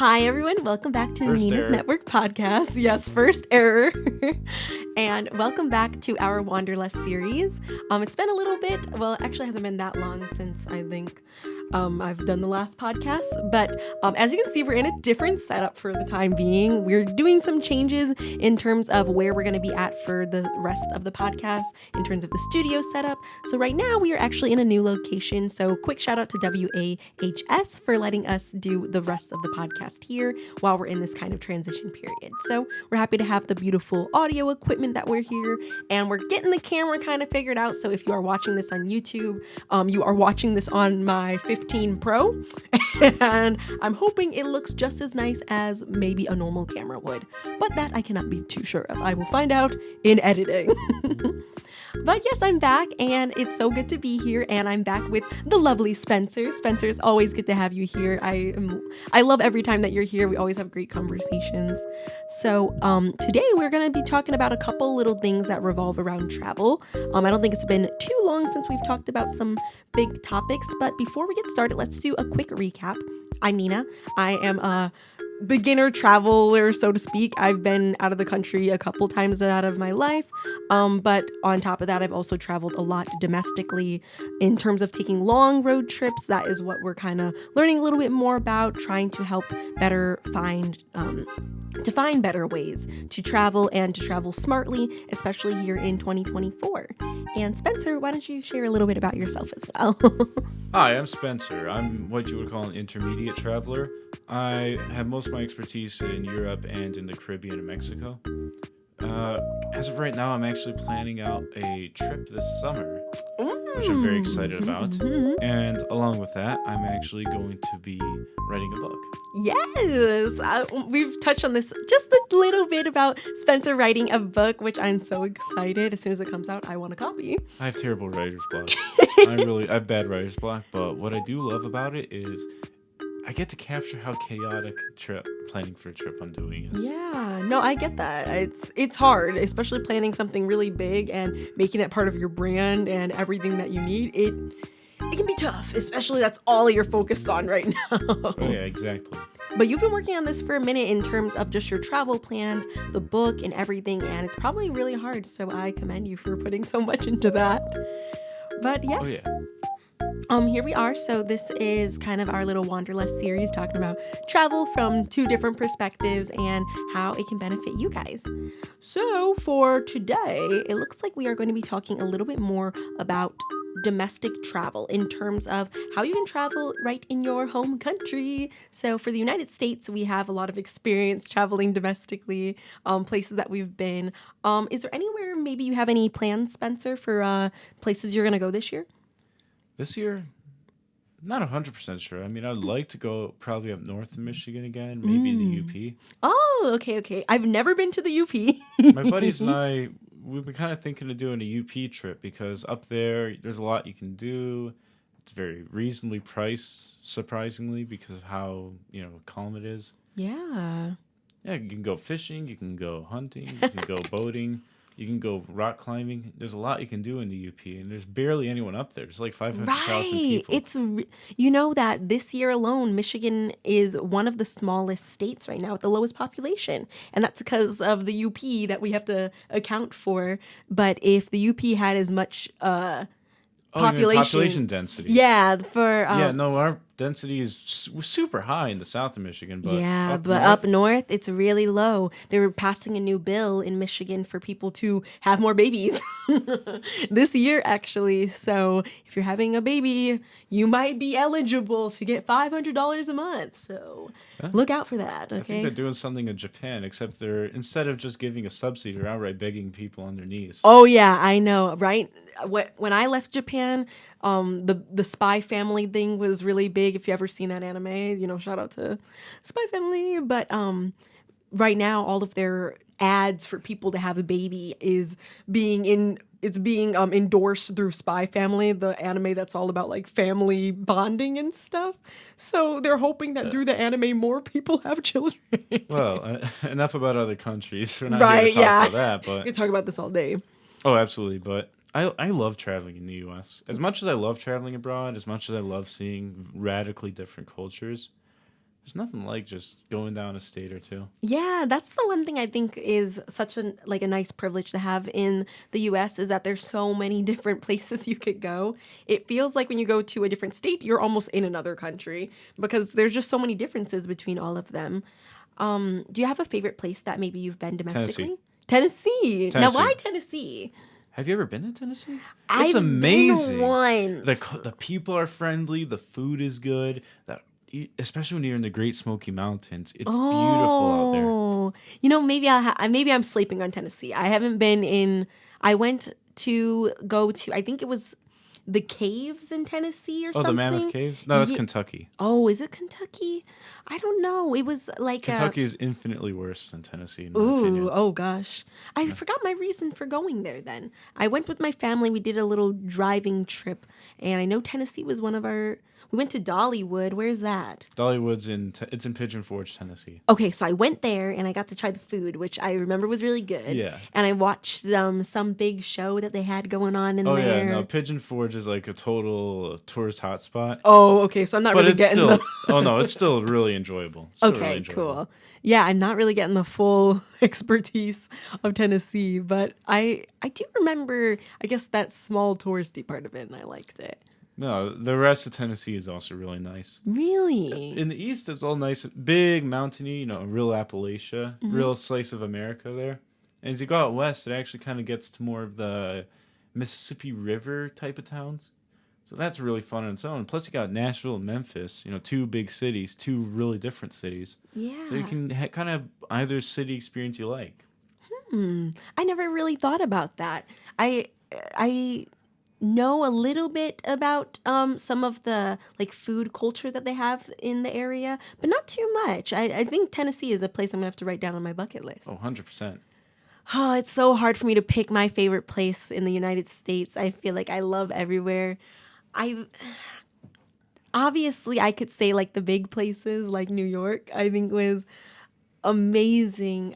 Hi, everyone. Welcome back to the First Nina's error. Network podcast. Yes, first error. And welcome back to our Wanderlust series. It's been a little bit, well, it actually hasn't been that long since I think I've done the last podcast. But as you can see, we're in a different setup for the time being. We're doing some changes in terms of where we're going to be at for the rest of the podcast, in terms of the studio setup. So right now we are actually in a new location. So quick shout out to WAHS for letting us do the rest of the podcast here while we're in this kind of transition period. So we're happy to have the beautiful audio equipment that we're here, and we're getting the camera kind of figured out. So if you are watching this on YouTube, you are watching this on my 15 Pro, and I'm hoping it looks just as nice as maybe a normal camera would, but that I cannot be too sure of. I will find out in editing. But yes, I'm back, and it's so good to be here, and I'm back with the lovely Spencer. Spencer, it's always good to have you here. I love every time that you're here. We always have great conversations. So today we're going to be talking about a couple little things that revolve around travel. I don't think it's been too long since we've talked about some big topics, but before we get started, let's do a quick recap. I'm Nina. I am a beginner traveler, so to speak. I've been out of the country a couple times out of my life, but on top of that, I've also traveled a lot domestically in terms of taking long road trips. That is what we're kind of learning a little bit more about, trying to help better find better ways to travel and to travel smartly, especially here in 2024. And Spencer, why don't you share a little bit about yourself as well? Hi, I'm Spencer. I'm what you would call an intermediate traveler. I have most of my expertise in Europe and in the Caribbean and Mexico. As of right now, I'm actually planning out a trip this summer, which I'm very excited about. And along with that, I'm actually going to be writing a book. Yes, we've touched on this just a little bit about Spencer writing a book, which I'm so excited. As soon as it comes out, I want a copy. I have terrible writer's block. I have bad writer's block, but what I do love about it is I get to capture how chaotic planning for a trip I'm doing is. Yeah, no, I get that. It's hard, especially planning something really big and making it part of your brand and everything that you need. It can be tough, especially that's all you're focused on right now. Oh yeah, exactly. But you've been working on this for a minute in terms of just your travel plans, the book, and everything, and it's probably really hard. So I commend you for putting so much into that. But yes. Oh yeah. Here we are. So this is kind of our little Wanderlust series talking about travel from two different perspectives and how it can benefit you guys. So for today, it looks like we are going to be talking a little bit more about domestic travel in terms of how you can travel right in your home country. So for the United States, we have a lot of experience traveling domestically, places that we've been. Is there anywhere maybe you have any plans, Spencer, for places you're going to go this year? This year, not 100% sure. I mean, I'd like to go probably up north in Michigan again, maybe the UP. Oh, okay. I've never been to the UP. My buddies and I, we've been kind of thinking of doing a UP trip because up there's a lot you can do. It's very reasonably priced, surprisingly, because of how, calm it is. Yeah. Yeah, you can go fishing, you can go hunting, you can go boating. You can go rock climbing. There's a lot you can do in the UP, and there's barely anyone up there. There's like 500,000 people. It's that this year alone, Michigan is one of the smallest states right now with the lowest population, and that's because of the UP that we have to account for. But if the UP had as much population density. Yeah, our density is super high in the south of Michigan, but up north it's really low. They're passing a new bill in Michigan for people to have more babies this year, actually. So if you're having a baby, you might be eligible to get $500 a month. So look out for that. Okay, I think they're doing something in Japan, except instead of just giving a subsidy, they're outright begging people on their knees. Oh yeah, I know, right? When I left Japan, the Spy Family thing was really big. If you ever seen that anime, shout out to Spy Family. But right now, all of their ads for people to have a baby is being endorsed through Spy Family, the anime that's all about like family bonding and stuff. So they're hoping that through the anime, more people have children. Well, enough about other countries. We're not here to talk about that, but we can talk about this all day. Oh, absolutely. But I love traveling in the U.S. As much as I love traveling abroad, as much as I love seeing radically different cultures, there's nothing like just going down a state or two. Yeah, that's the one thing I think is such a nice privilege to have in the US is that there's so many different places you could go. It feels like when you go to a different state, you're almost in another country because there's just so many differences between all of them. Do you have a favorite place that maybe you've been domestically? Tennessee. Now, Tennessee. why Tennessee? Have you ever been to Tennessee? I've It's amazing. been once. The people are friendly. The food is good. Especially when you're in the Great Smoky Mountains, it's beautiful out there. Oh, maybe I'm sleeping on Tennessee. I haven't been in. I went to go to. I think it was the caves in Tennessee or Oh, something. the Mammoth Caves? No, that's Ye- Kentucky. Oh, is it Kentucky? I don't know. It was like Kentucky is infinitely worse than Tennessee, in my Ooh, opinion. oh gosh. I forgot my reason for going there then. I went with my family. We did a little driving trip, and I know Tennessee was one of our. We went to Dollywood. Where's that? Dollywood's it's in Pigeon Forge, Tennessee. Okay, so I went there and I got to try the food, which I remember was really good. Yeah. And I watched some big show that they had going on in Oh there. yeah, no, Pigeon Forge is like a total tourist hotspot. Oh, okay. So I'm not But really it's getting still, the. oh no, it's still really enjoyable. Still really Okay, enjoyable. cool. Yeah, I'm not really getting the full expertise of Tennessee, but I do remember, I guess, that small touristy part of it, and I liked it. No, the rest of Tennessee is also really nice. Really? In the east, it's all nice, big, mountainy, real Appalachia, real slice of America there. And as you go out west, it actually kind of gets to more of the Mississippi River type of towns. So that's really fun on its own. Plus, you got Nashville and Memphis, two big cities, two really different cities. Yeah. So you can kind of either city experience you like. I never really thought about that. I know a little bit about some of the like food culture that they have in the area, but not too much. I think Tennessee is a place I'm gonna have to write down on my bucket list. Oh, 100%. Oh, it's so hard for me to pick my favorite place in the United States. I feel like I love everywhere. I obviously I could say like the big places like New York, I think was amazing.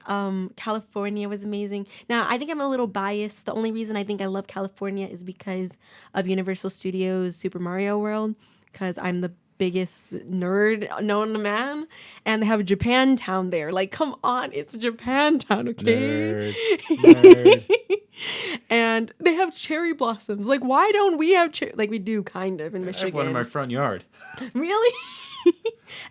California was amazing. Now, I think I'm a little biased. The only reason I think I love California is because of Universal Studios Super Mario World, because I'm the biggest nerd known to man, and they have Japantown there. Like, come on, it's Japantown, okay? Nerd. And they have cherry blossoms. Like, why don't we have like we do kind of in I Michigan? have one in my front yard. Really?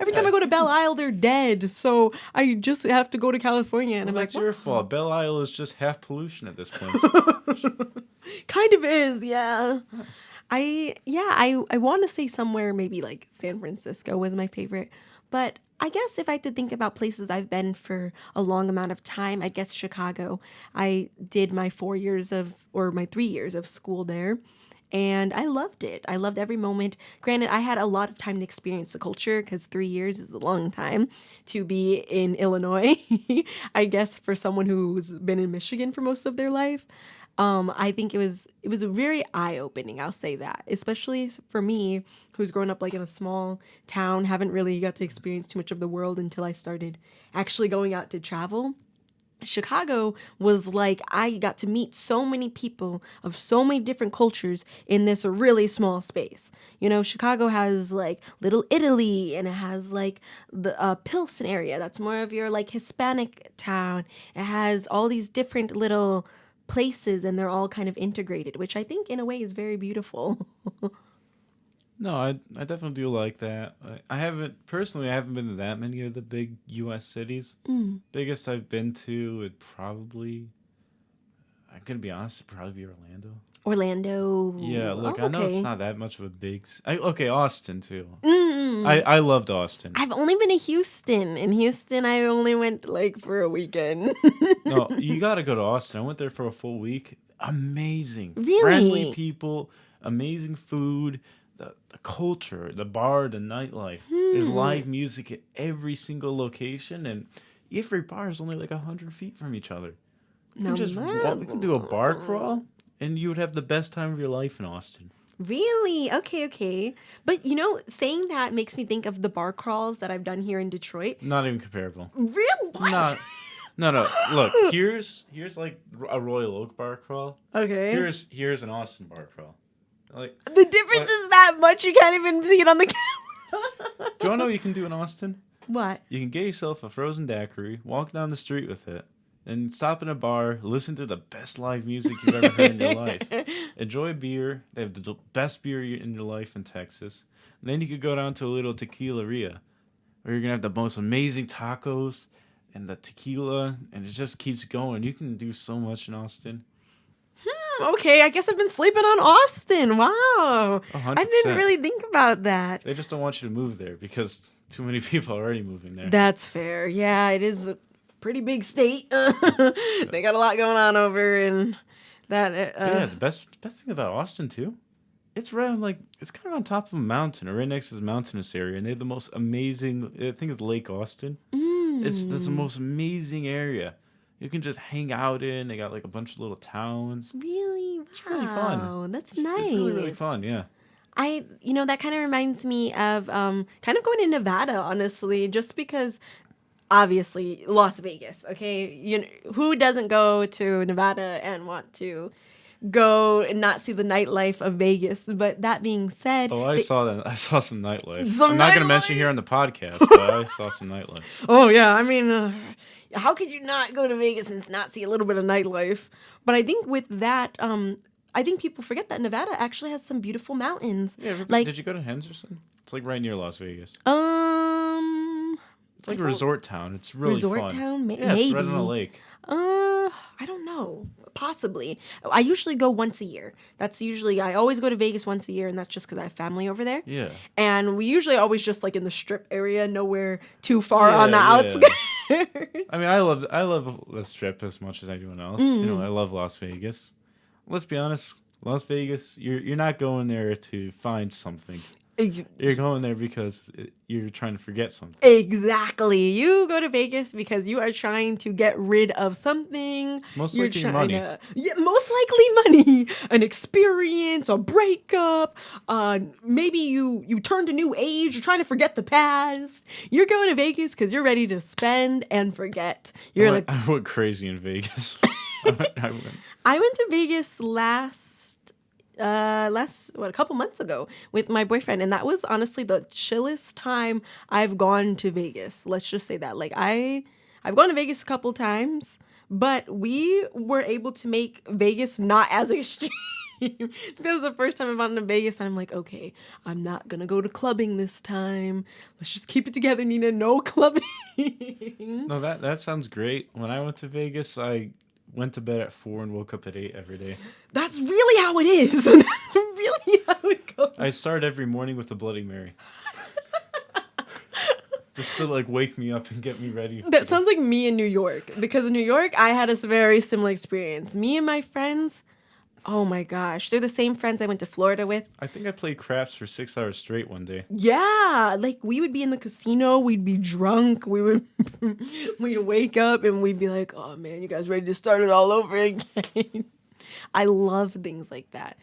Every time I go to Belle Isle, they're dead. So I just have to go to California, and Well, I'm like, that's your "Wow." fault. Belle Isle is just half pollution at this point. Kind of is, yeah. I want to say somewhere maybe like San Francisco was my favorite, but I guess if I had to think about places I've been for a long amount of time, I guess Chicago. I did my 3 years of school there. And I loved it. I loved every moment. Granted, I had a lot of time to experience the culture because 3 years is a long time to be in Illinois. I guess for someone who's been in Michigan for most of their life, I think it was very eye opening. I'll say that, especially for me, who's grown up like in a small town, haven't really got to experience too much of the world until I started actually going out to travel. Chicago was like I got to meet so many people of so many different cultures in this really small space. Chicago has like Little Italy, and it has like the Pilsen area. That's more of your like Hispanic town. It has all these different little places, and they're all kind of integrated, which I think in a way is very beautiful. No, I definitely do like that. I haven't been to that many of the big U.S. cities. Biggest I've been to would probably, I'm gonna be honest, it'd probably be Orlando. Orlando. Yeah, look, Oh, I know okay. it's not that much of a big. Okay, Austin too. I loved Austin. I've only been to Houston. In Houston, I only went like for a weekend. No, you gotta go to Austin. I went there for a full week. Amazing, Really? friendly people, amazing food. The culture, the bar, the nightlife. There's live music at every single location, and every bar is only like 100 feet from each other. You Now can just walk, you can do a bar crawl, and you would have the best time of your life in Austin. Really? Okay. But saying that makes me think of the bar crawls that I've done here in Detroit. Not even comparable. Real what? No. Look, here's like a Royal Oak bar crawl. Okay. Here's an Austin bar crawl. Like, The difference is that much you can't even see it on the camera. do you want to know what you can do in Austin? What? You can get yourself a frozen daiquiri, walk down the street with it, and stop in a bar, listen to the best live music you've ever heard in your life. Enjoy a beer. They have the best beer in your life in Texas. And then you could go down to a little tequileria, where you're going to have the most amazing tacos and the tequila, and it just keeps going. You can do so much in Austin. Okay, I guess I've been sleeping on Austin. Wow. 100%. I didn't really think about that. They just don't want you to move there because too many people are already moving there. That's fair. Yeah, it is a pretty big state. They got a lot going on over in that. Yeah, the best thing about Austin too, it's right on it's kind of on top of a mountain or right next to this mountainous area, and they have the most amazing. I think it's Lake Austin. It's the most amazing area. You can just hang out in. They got like a bunch of little towns. Really? It's really fun. That's nice. It's really, really fun, yeah. That kind of reminds me of kind of going to Nevada, honestly, just because obviously Las Vegas, okay? Who doesn't go to Nevada and want to go and not see the nightlife of Vegas? But that being said, I saw that. I saw some nightlife. Some I'm not going to nightlife? mention here on the podcast, but I saw some nightlife. oh yeah, I mean, how could you not go to Vegas and not see a little bit of nightlife? But I think with that, I think people forget that Nevada actually has some beautiful mountains. Yeah, did you go to Henderson? It's like right near Las Vegas. It's like a resort town. It's really fun. Resort town? Yeah, maybe. it's right on a lake. I don't know. Possibly. I usually go once a year. I always go to Vegas once a year, and that's just because I have family over there. Yeah. And we usually always just like in the strip area, nowhere too far on the outskirts. I mean, I love the strip as much as anyone else. I love Las Vegas. Let's be honest, Las Vegas, you're not going there to find something. You're going there because you're trying to forget something. Exactly. You go to Vegas because you are trying to get rid of something. Most likely money. Most likely money. An experience, a breakup. Maybe you turned a new age. You're trying to forget the past. You're going to Vegas because you're ready to spend and forget. I went crazy in Vegas. I went to Vegas a couple months ago with my boyfriend, and that was honestly the chillest time I've gone to Vegas. Let's just say that. Like I've gone to Vegas a couple times, but we were able to make Vegas not as extreme. That was the first time I've gone to Vegas, and I'm like, okay, I'm not gonna go to clubbing this time. Let's just keep it together, Nina. No clubbing. No, that sounds great. When I went to Vegas, I went to bed at 4 and woke up at 8 every day. That's really how it is. That's really how it goes. I start every morning with a Bloody Mary. Just to wake me up and get me ready. That sounds like me in New York. Because in New York, I had a very similar experience. Me and my friends, oh my gosh, they're the same friends I went to Florida with. I think I played craps for 6 hours straight one day. Yeah, we would be in the casino, we'd be drunk, we'd wake up and we'd be like, oh man, you guys ready to start it all over again? I love things like that.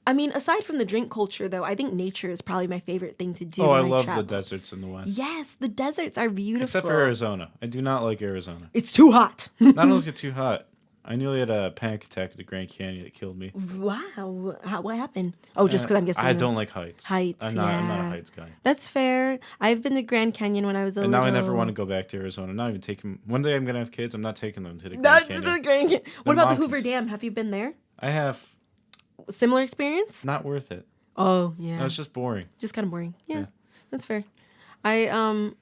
I mean, aside from the drink culture, though, I think nature is probably my favorite thing to do. Oh, I love the deserts in the West. Yes, the deserts are beautiful. Except for Arizona. I do not like Arizona. It's too hot. Not only is it too hot, I nearly had a panic attack at the Grand Canyon that killed me. Wow. What happened? Oh, just because I'm guessing. I don't like heights. I'm not a heights guy. That's fair. I've been to Grand Canyon when I was a little. And now I never want to go back to Arizona. I'm not even taking. One day I'm going to have kids. I'm not taking them to the Grand Canyon. That's the Grand Canyon. What about the Hoover Dam? Have you been there? I have. Similar experience? Not worth it. Oh, yeah. No, it's just boring. Just kind of boring. Yeah, that's fair. I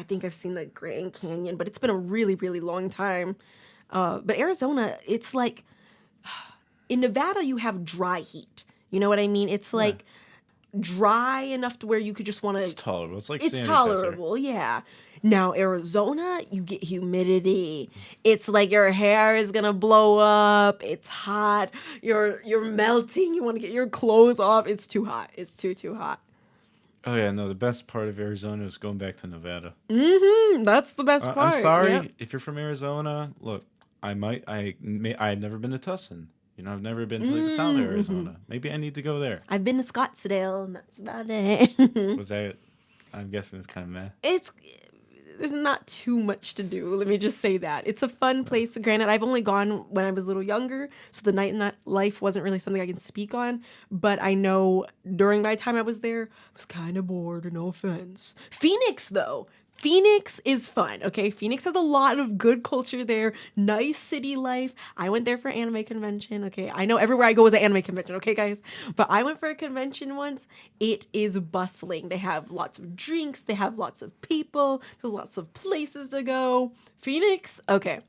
think I've seen the Grand Canyon, but it's been a really, really long time. But Arizona, it's like in Nevada you have dry heat. You know what I mean? It's like dry enough to where you could just want to. It's tolerable. It's like it's tolerable. Yeah. Now Arizona, you get humidity. It's like your hair is gonna blow up. It's hot. You're melting. You want to get your clothes off. It's too hot. It's too hot. Oh yeah, no. The best part of Arizona is going back to Nevada. That's the best part. I'm sorry if you're from Arizona. Look, I've never been to Tucson. I've never been to the south of Arizona. Maybe I need to go there. I've been to Scottsdale, and that's about it. Was that? I'm guessing it's kind of meh. there's not too much to do. Let me just say that. It's a fun place. Granted, I've only gone when I was a little younger, so the night life wasn't really something I can speak on. But I know during my time I was there, I was kind of bored, no offense. Phoenix, though. Phoenix is fun, okay? Phoenix has a lot of good culture there, nice city life. I went there for anime convention, okay? I know everywhere I go is an anime convention, okay, guys? But I went for a convention once. It is bustling. They have lots of drinks. They have lots of people. There's lots of places to go. Phoenix, okay,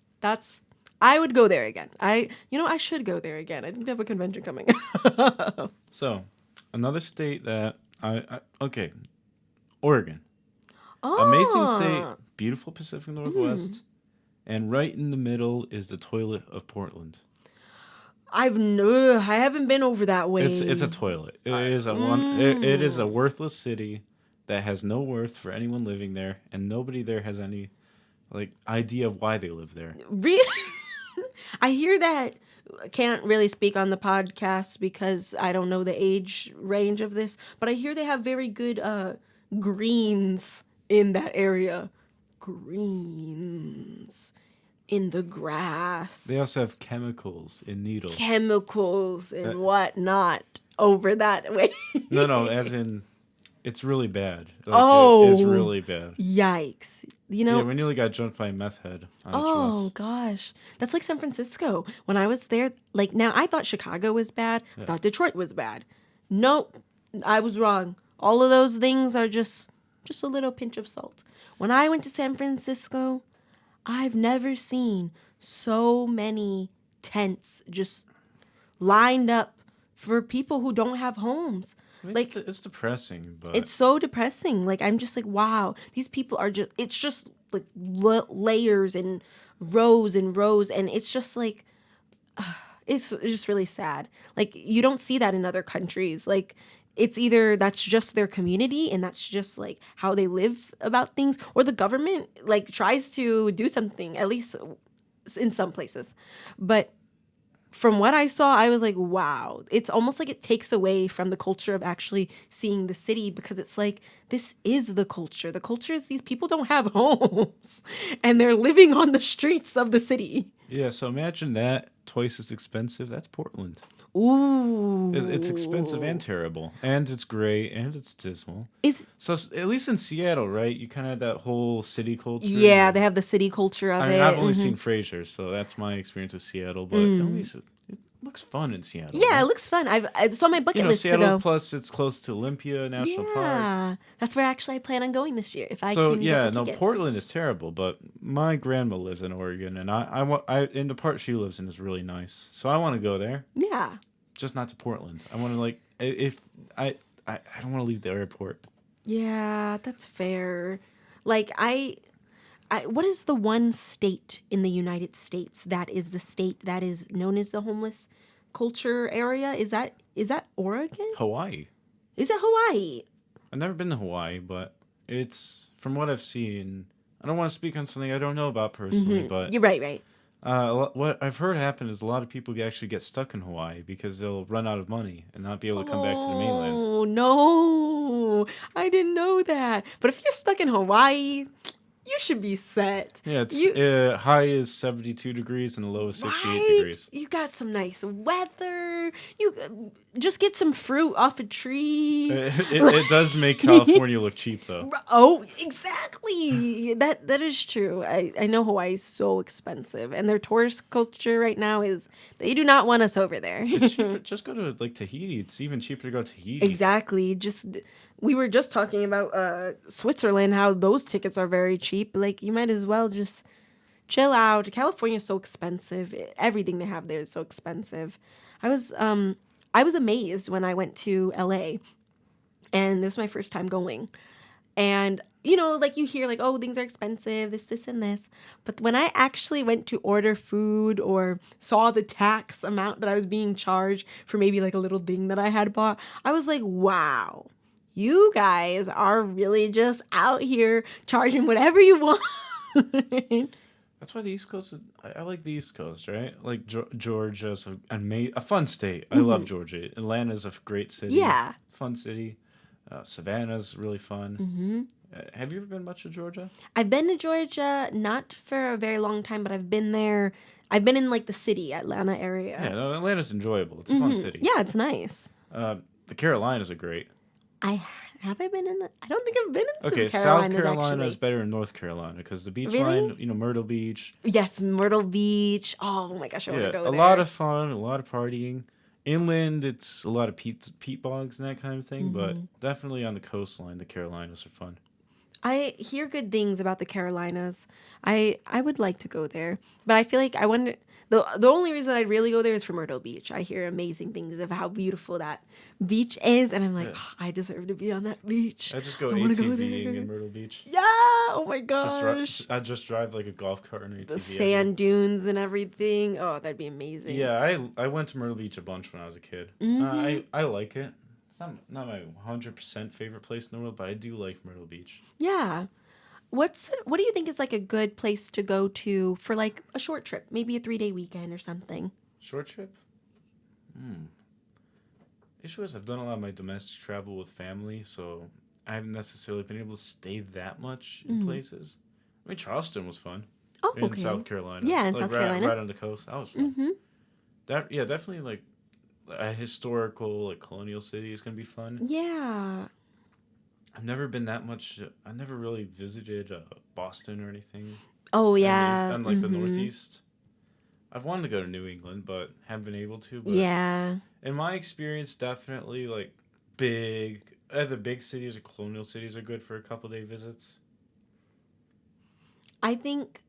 I would go there again. I should go there again. I think they have a convention coming. So, another state that okay, Oregon. Amazing state, beautiful Pacific Northwest, and right in the middle is the toilet of Portland. I haven't been over that way. It's a toilet. It is a worthless city that has no worth for anyone living there, and nobody there has any idea of why they live there. Really? I hear that. I can't really speak on the podcast because I don't know the age range of this, but I hear they have very good greens in that area. Greens in the grass. They also have chemicals in needles. Chemicals and whatnot over that way. No, as in, it's really bad. It's really bad. Yikes. Yeah, we nearly got jumped by a meth head on a Oh, gosh. That's like San Francisco. When I was there, now I thought Chicago was bad. Yeah. I thought Detroit was bad. Nope, I was wrong. All of those things are just a little pinch of salt. When I went to San Francisco, I've never seen so many tents just lined up for people who don't have homes. It's depressing, but it's so depressing. I'm just like, wow, these people are it's just like layers and rows, and it's just like, it's just really sad. You don't see that in other countries. It's either that's just their community and that's just how they live about things, or the government tries to do something, at least in some places. But from what I saw, I was like, wow, it's almost like it takes away from the culture of actually seeing the city, because it's this is the culture. The culture is these people don't have homes and they're living on the streets of the city. Yeah, so imagine that twice as expensive. That's Portland. Ooh. It's expensive and terrible, and it's gray, and it's dismal. So at least in Seattle, right? You kind of have that whole city culture. Yeah, they have the city culture of it. I've only seen Frasier, so that's my experience with Seattle. But at least it looks fun in Seattle. Yeah, right? It looks fun. It's on my bucket list Seattle, to go. Plus, it's close to Olympia National Park. Yeah, that's where actually I plan on going this year if I can get the tickets. Portland is terrible, but my grandma lives in Oregon, and I in the part she lives in is really nice, so I want to go there. Yeah. Just not to Portland. I want to if I don't want to leave the airport. Yeah, that's fair. What is the one state in the United States that is the state that is known as the homeless culture area? Is that Oregon? Hawaii. Is it Hawaii? I've never been to Hawaii, but it's, from what I've seen, I don't want to speak on something I don't know about personally, but you're right. What I've heard happen is a lot of people actually get stuck in Hawaii because they'll run out of money and not be able to come back to the mainland. Oh, no. I didn't know that. But if you're stuck in Hawaii, you should be set. Yeah, it's high is 72 degrees and the low is 68 degrees. You got some nice weather. You just get some fruit off a tree. It does make California look cheap, though. Oh, exactly. That is true. I know Hawaii is so expensive, and their tourist culture right now is they do not want us over there. It's cheaper. Just go to Tahiti. It's even cheaper to go to Tahiti. Exactly. We were just talking about Switzerland, how those tickets are very cheap. You might as well just chill out. California is so expensive. Everything they have there is so expensive. I was amazed when I went to LA, and this was my first time going. And, you hear oh, things are expensive, this, and this. But when I actually went to order food or saw the tax amount that I was being charged for maybe a little thing that I had bought, I was like, wow. You guys are really just out here charging whatever you want. That's why the East Coast, I like the East Coast, right? Georgia's a fun state. I love Georgia. Atlanta's a great city. Yeah. Fun city. Savannah's really fun. Have you ever been much to Georgia? I've been to Georgia, not for a very long time, but I've been there. I've been in like the city, Atlanta Yeah, area. no, Atlanta's enjoyable. It's a fun city. Yeah, it's nice. The Carolinas are great. I have I been in the? I don't think I've been into Okay, the South Carolinas Carolina is actually. better than North Carolina because the beach Really? line, Myrtle Beach. Yes, Myrtle Beach. Oh my gosh, I want to Yeah, go a there. lot of fun, a lot of partying. Inland, it's a lot of peat bogs and that kind of thing, but definitely on the coastline, the Carolinas are fun. I hear good things about the Carolinas. I would like to go there, but I feel like I wonder the only reason I'd really go there is for Myrtle Beach. I hear amazing things of how beautiful that beach is, and I'm like, Yeah. "Oh, I deserve to be on that beach. I just go I wanna go ATVing there." in Myrtle Beach. Yeah. Oh my gosh. I just drive like a golf cart and ATV. The sand dunes and everything. Oh, that'd be amazing. Yeah, I went to Myrtle Beach a bunch when I was a kid. I like it. It's not my 100% favorite place in the world, but I do like Myrtle Beach. Yeah. What do you think is like a good place to go to for like a short trip, maybe a 3-day weekend or something? Short trip? Issue is I've done a lot of my domestic travel with family, so I haven't necessarily been able to stay that much in places. I mean, Charleston was fun. Oh, In okay. South Carolina. Yeah, in Like, South Carolina. Right on the coast. That was fun. Definitely like a historical, like colonial city is gonna be fun. Yeah. I've never been that much. I've never really visited Boston or anything. Oh yeah. And like the Northeast. I've wanted to go to New England, but haven't been able to. But Yeah. in my experience, definitely like either big cities or colonial cities are good for a couple-day visits. I think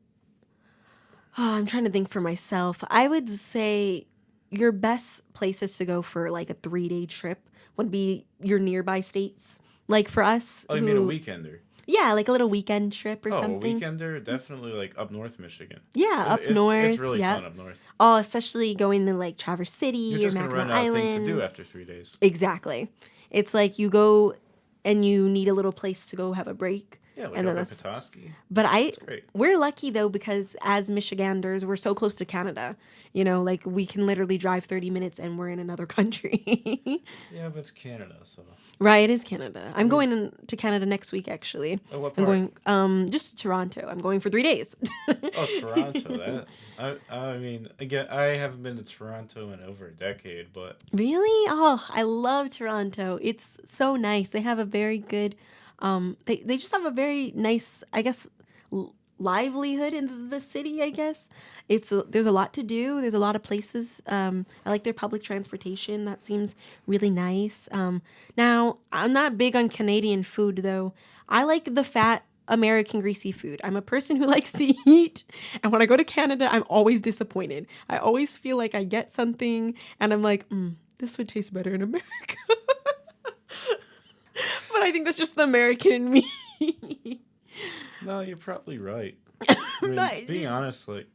I'm trying to think for myself. I would say your best places to go for like a 3-day trip would be your nearby states. Like for us, Oh, you mean a weekender? Yeah, like a little weekend trip or Oh, something. a weekender, definitely like up north Michigan. Yeah, up north. It's really yeah. fun up north. Oh, especially going to like Traverse City You're or just gonna Mackinac run out of Island. things to do after 3 days. Exactly. It's like you go and you need a little place to go have a break. Yeah, like and up then in Petoskey. But That's great. we're lucky though because as Michiganders, we're so close to Canada. Like we can literally drive 30 minutes and we're in another country. Yeah, but it's Canada, so. Right, it is Canada. I'm going to Canada next week actually. Oh, what I'm part? going just to Toronto. I'm going for 3 days. Oh, Toronto. I mean, again, I haven't been to Toronto in over a decade, but Really? Oh, I love Toronto. It's so nice. They have a very good they just have a very nice, I guess, livelihood in the city, I guess. There's a lot to do. There's a lot of places. I like their public transportation. That seems really nice. Now, I'm not big on Canadian food though. I like the fat American greasy food. I'm a person who likes to eat, and when I go to Canada, I'm always disappointed. I always feel like I get something and I'm like, this would taste better in America. But I think that's just the American in me. no, you're probably right. I mean, Not- being honest, like,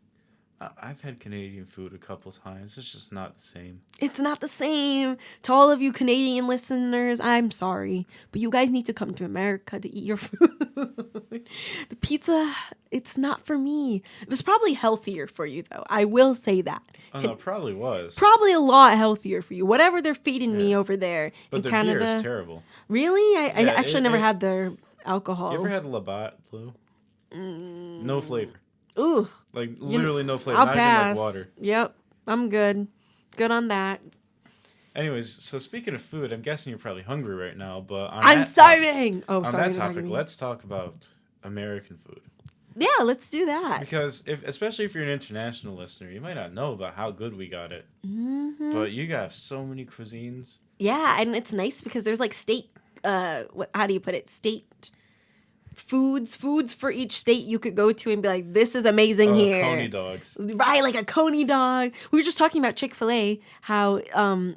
I've had Canadian food a couple times. It's just not the same. It's not the same. To all of you Canadian listeners, I'm sorry, but you guys need to come to America to eat your food. The pizza, it's not for me. It was probably healthier for you, though. I will say that. Oh, no, it probably was. Probably a lot healthier for you. Whatever they're feeding me Yeah. over there But in their Canada. beer is terrible. Really? I Yeah, actually never had their alcohol. You ever had Labatt Blue? No flavor. Ooh. Like, literally no flavor. I'll Not pass. even like water. Yep. I'm good. Good on that. Anyways, so speaking of food, I'm guessing you're probably hungry right now, but I'm starving. Oh, On sorry. that you're talking to topic, me. let's talk about American food. Yeah, let's do that. Because especially if you're an international listener, you might not know about how good we got it. Mm-hmm. But you got so many cuisines. Yeah, and it's nice because there's like state, how do you put it? State foods for each state you could go to and be like, this is amazing here. Coney dogs. Right, like a Coney dog. We were just talking about Chick-fil-A, how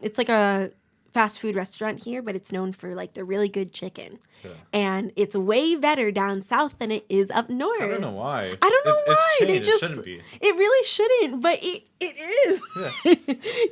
it's like a fast food restaurant here, but it's known for like the really good chicken. Yeah. And it's way better down south than it is up north. I don't know why. I don't know why. It's They changed. just It shouldn't be. It really shouldn't, but it is. Yeah.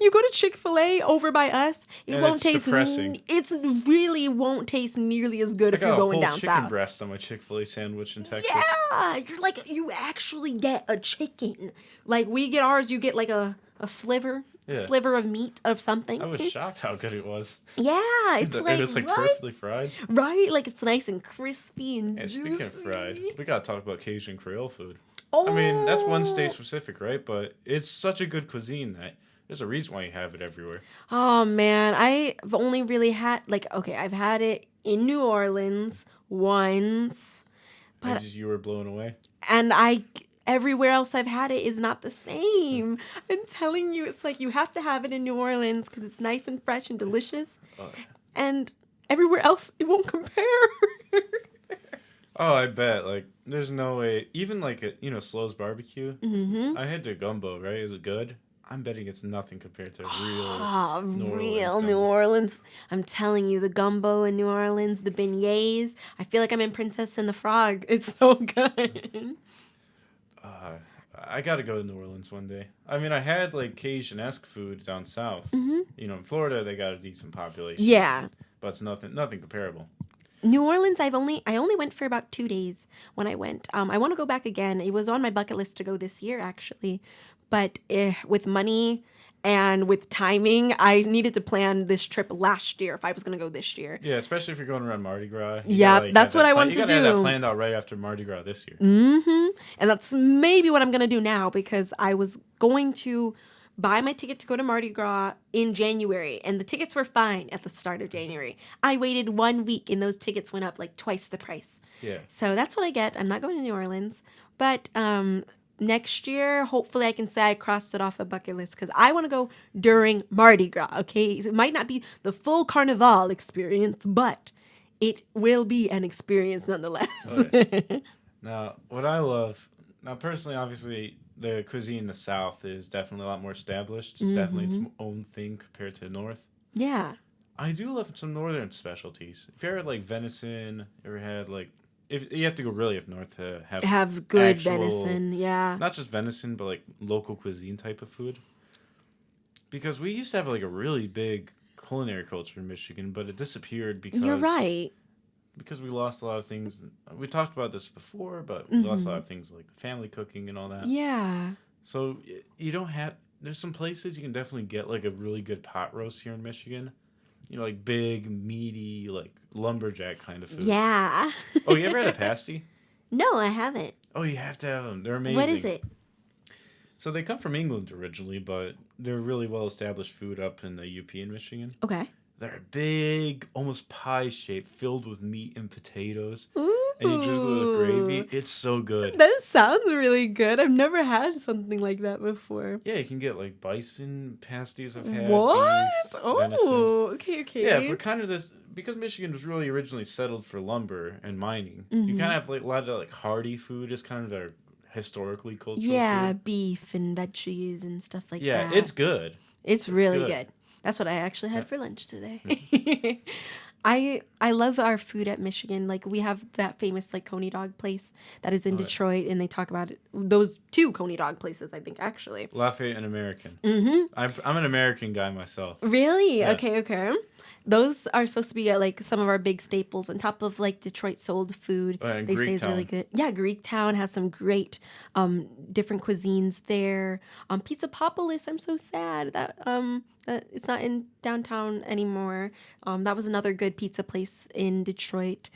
You go to Chick-fil-A over by us, it And won't it's taste depressing. it's really won't taste nearly as good I if you're got a going whole down chicken south. breast on my Chick-fil-A sandwich in Texas. Yeah, you're like you actually get a chicken. Like we get ours, you get like a sliver Yeah. sliver of meat of something. I was shocked how good it was. Yeah, it's It like, was like what? perfectly fried. Right? Like it's nice and crispy and And juicy. speaking of fried, we gotta talk about Cajun Creole food. Oh, I mean, that's one state specific, right? But it's such a good cuisine that there's a reason why you have it everywhere. Oh man, I've only really had like okay, I've had it in New Orleans once, And but just you were blown away. and I everywhere else I've had it is not the same. I'm telling you, it's like you have to have it in New Orleans because it's nice and fresh and delicious, and everywhere else it won't compare. Oh, I bet. Like, there's no way. Even like Slo's barbecue. Mm-hmm. I had the gumbo, right? Is it good? I'm betting it's nothing compared to real Ah, New real Orleans New gumbo. Orleans. I'm telling you, the gumbo in New Orleans, the beignets. I feel like I'm in Princess and the Frog. It's so good. I gotta go to New Orleans one day. I mean, I had like Cajun-esque food down south. Mm-hmm. In Florida they got a decent population. Yeah. But it's nothing comparable. New Orleans, I only went for about 2 days when I went. I want to go back again. It was on my bucket list to go this year, actually, but with money and with timing, I needed to plan this trip last year if I was going to go this year. Yeah, especially if you're going around Mardi Gras. Yeah, that's what I want to You gotta have that do. planned out right after Mardi Gras this year. Mm-hmm. And that's maybe what I'm going to do now because I was going to buy my ticket to go to Mardi Gras in January, and the tickets were fine at the start of January. I waited 1 week, and those tickets went up like twice the price. Yeah. So that's what I get. I'm not going to New Orleans, but next year, hopefully, I can say I crossed it off a bucket list because I want to go during Mardi Gras. Okay, it might not be the full Carnival experience, but it will be an experience nonetheless. Okay. Now, what I love, personally, obviously, the cuisine in the South is definitely a lot more established. It's definitely its own thing compared to the North. Yeah. I do love some Northern specialties. If you ever had, like, venison, ever had, like, if you have to go really up north to have good actual, venison, yeah. Not just venison, but, like, local cuisine type of food. Because we used to have, like, a really big culinary culture in Michigan, but it disappeared because... You're right. Because we lost a lot of things. We talked about this before, but we lost a lot of things like the family cooking and all that. Yeah. So you don't have... There's some places you can definitely get like a really good pot roast here in Michigan. Like big, meaty, like lumberjack kind of food. Yeah. Oh, you ever had a pasty? No, I haven't. Oh, you have to have them. They're amazing. What is it? So they come from England originally, but they're really well-established food up in the UP in Michigan. Okay. They're big, almost pie-shaped, filled with meat and potatoes. Ooh. And you drizzle it with gravy. It's so good. That sounds really good. I've never had something like that before. Yeah, you can get like bison pasties I've had. What? Beef, Oh, venison. okay. Yeah, but kind of this, because Michigan was really originally settled for lumber and mining, you kind of have like a lot of like hearty food is kind of their historically cultural food. Beef and veggies and stuff like that. Yeah, it's good. It's really good. good. That's what I actually had for lunch today. I love our food at Michigan. Like we have that famous like Coney dog place that is in Detroit, and they talk about it. Those two Coney dog places, I think, actually. Lafayette and American. Mm-hmm. I'm an American guy myself. Really? Yeah. Okay. Those are supposed to be like some of our big staples on top of like Detroit sold food. And They say is really Greektown. good. Yeah, Greektown has some great different cuisines there. Pizzapopolis, I'm so sad that it's not in downtown anymore. That was another good pizza place in Detroit.